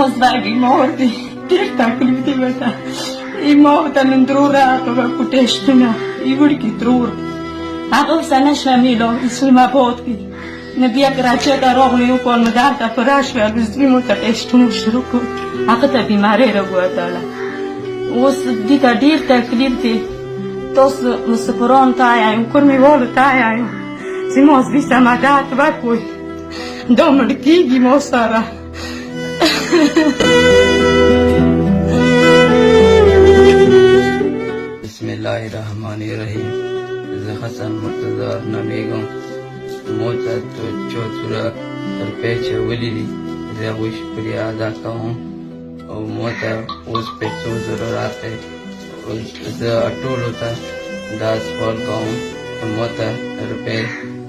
موزباقي موتي تيرتا كلمتي بتا موتا ندرورا كوتشتنا يوركي ترور أقول سنش ميلو اسمه بوتي نبيا كراچه دا روغلي وكون مدارتا فراش ويزمي متقشتنو شروكو أقتا بيماري رغواتالا وس ديتا دير تكليف دي توس مسفرون تايا وكرمي وولو تايا سيموس بيسا مدات باكوي دوم الكيجي موسارا بسم الله الرحمن الرحیم. حسن مرتضی نامیگم موتا تو چوتورا روپے ولی دی زه شکریہ ادا کوم او موتا اوس پیسو ضرورت ہے زه ټولو ته دا سوال کوم موتا روپے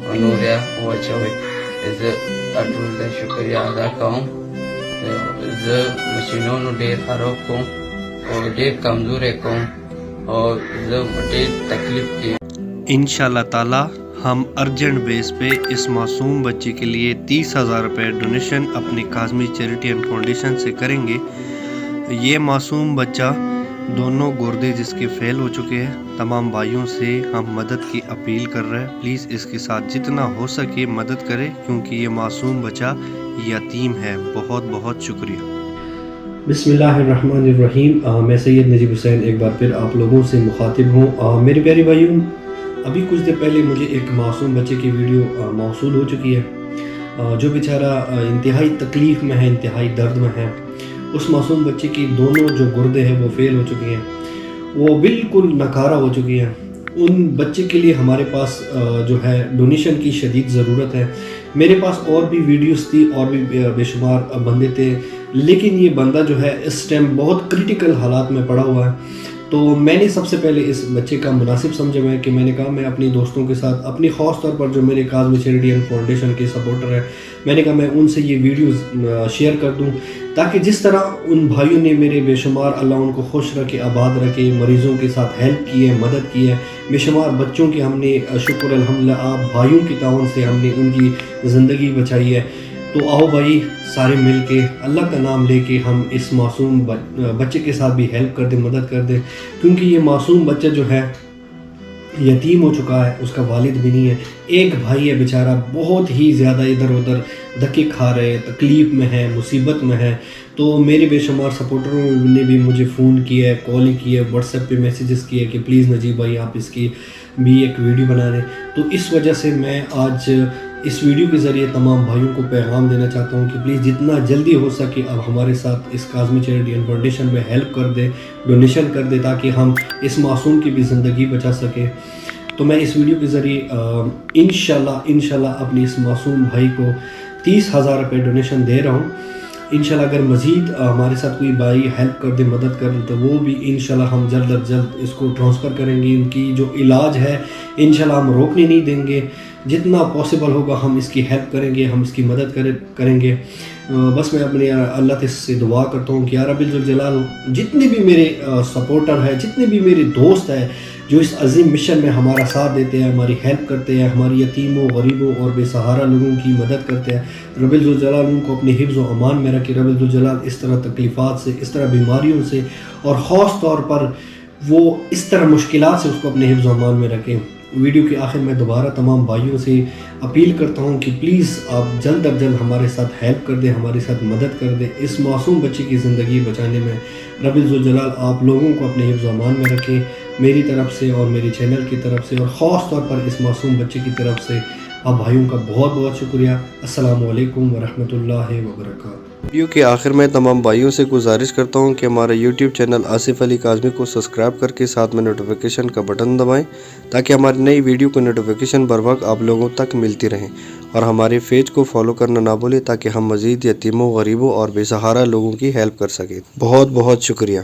ونوریا واچوي زه ټول ته شکریہ ادا کوم. زه مشینونو ډیر خراب کوم او ډیر کمزورې کوم اور زه ډیر تکلیف کې. انشاءاللہ تعالی ہم ارجنٹ بیس پہ اس معصوم بچے کے لیے 30,000 روپے ڈونیشن اپنی کاظمی چیریٹی اینڈ فاؤنڈیشن سے کریں گے. یہ معصوم بچہ دونوں گردے جس کے فیل ہو چکے ہیں، تمام بھائیوں سے ہم مدد کی اپیل کر رہے ہیں. پلیز اس کے ساتھ جتنا ہو سکے مدد کریں کیونکہ یہ معصوم بچہ یتیم ہے. بہت بہت شکریہ. بسم اللہ الرحمن الرحیم. میں سید نجیب حسین ایک بار پھر آپ لوگوں سے مخاطب ہوں. میرے پیارے بھائیوں، ابھی کچھ دیر پہلے مجھے ایک معصوم بچے کی ویڈیو موصول ہو چکی ہے جو بیچارہ انتہائی تکلیف میں ہے، انتہائی درد میں ہے. اس معصوم بچے کی دونوں جو گردے ہیں وہ فیل ہو چکی ہیں، وہ بالکل ناکارہ ہو چکی ہیں. ان بچے کے لیے ہمارے پاس جو ہے ڈونیشن کی شدید ضرورت ہے. میرے پاس اور بھی ویڈیوز تھی اور بھی بے شمار بندے تھے، لیکن یہ بندہ جو ہے اس ٹائم بہت کریٹیکل حالات میں پڑا ہوا ہے. تو میں نے سب سے پہلے اس بچے کا مناسب سمجھا میں کہ میں نے کہا میں اپنی دوستوں کے ساتھ، اپنی خاص طور پر جو میرے کاظمی چیریٹی اینڈ فاؤنڈیشن کے سپورٹر ہیں، میں نے کہا میں ان سے یہ ویڈیوز شیئر کر دوں تاکہ جس طرح ان بھائیوں نے میرے بے شمار، اللہ ان کو خوش رکھے، آباد رکھے، مریضوں کے ساتھ ہیلپ کی ہے، مدد کی ہے، بے شمار بچوں کی ہم نے شکر الحمدللہ آپ بھائیوں کی تعاون سے ہم نے ان کی زندگی بچائی ہے. تو آؤ بھائی سارے مل کے اللہ کا نام لے کے ہم اس معصوم بچے کے ساتھ بھی ہیلپ کر دیں، مدد کر دیں. کیونکہ یہ معصوم بچہ جو ہے یتیم ہو چکا ہے، اس کا والد بھی نہیں ہے. ایک بھائی ہے بیچارہ بہت ہی زیادہ ادھر ادھر دھکے کھا رہے، تکلیف میں ہے، مصیبت میں ہے. تو میرے بے شمار سپورٹروں نے بھی مجھے فون کیا ہے، کال کیا ہے، واٹس ایپ پہ میسیجز کیے کہ پلیز نجیب بھائی آپ اس کی بھی ایک ویڈیو بنا دیں. تو اس وجہ سے میں آج اس ویڈیو کے ذریعے تمام بھائیوں کو پیغام دینا چاہتا ہوں کہ پلیز جتنا جلدی ہو سکے اب ہمارے ساتھ اس کاظمی چیریٹی اینڈ فاؤنڈیشن میں ہیلپ کر دے، ڈونیشن کر دے تاکہ ہم اس معصوم کی بھی زندگی بچا سکیں. تو میں اس ویڈیو کے ذریعے انشاءاللہ اپنی اس معصوم بھائی کو 30,000 روپے ڈونیشن دے رہا ہوں. انشاءاللہ اگر مزید ہمارے ساتھ کوئی بھائی ہیلپ کر دے، مدد کر دے، تو وہ بھی انشاءاللہ ہم جلد از جلد اس کو ٹرانسفر کریں گے. ان کی جو علاج ہے انشاءاللہ ہم روکنے نہیں دیں گے، جتنا پاسبل ہوگا ہم اس کی ہیلپ کریں گے، ہم اس کی مدد کریں گے. بس میں اپنے اللہ سے دعا کرتا ہوں کہ یا رب الجلال جتنے بھی میرے سپورٹر ہیں، جتنے بھی میرے دوست ہیں جو اس عظیم مشن میں ہمارا ساتھ دیتے ہیں، ہماری ہیلپ کرتے ہیں، ہماری یتیموں، غریبوں اور بے سہارا لوگوں کی مدد کرتے ہیں، رب الجلال ان کو اپنے حفظ و امان میں رکھے. رب الجلال اس طرح تکلیفات سے، اس طرح بیماریوں سے اور خاص طور پر وہ اس طرح مشکلات سے اس کو اپنے حفظ و امان میں رکھیں. ویڈیو کے آخر میں دوبارہ تمام بھائیوں سے اپیل کرتا ہوں کہ پلیز آپ جلد از جلد ہمارے ساتھ ہیلپ کر دیں، ہمارے ساتھ مدد کر دیں اس معصوم بچے کی زندگی بچانے میں. رب الجلال آپ لوگوں کو اپنے حفظ و امان میں رکھے، میری طرف سے اور میری چینل کی طرف سے اور خاص طور پر اس معصوم بچے کی طرف سے آپ بھائیوں کا بہت بہت شکریہ. السلام علیکم ورحمۃ اللہ وبرکاتہ. ویڈیو کے آخر میں تمام بھائیوں سے گزارش کرتا ہوں کہ ہمارا یوٹیوب چینل آصف علی کاظمی کو سبسکرائب کر کے ساتھ میں نوٹیفیکیشن کا بٹن دبائیں تاکہ ہماری نئی ویڈیو کو نوٹیفیکیشن بر وقت آپ لوگوں تک ملتی رہیں. اور ہمارے پیج کو فالو کرنا نہ بھولیں تاکہ ہم مزید یتیموں، غریبوں اور بے سہارا لوگوں کی ہیلپ کر سکیں. بہت بہت شکریہ.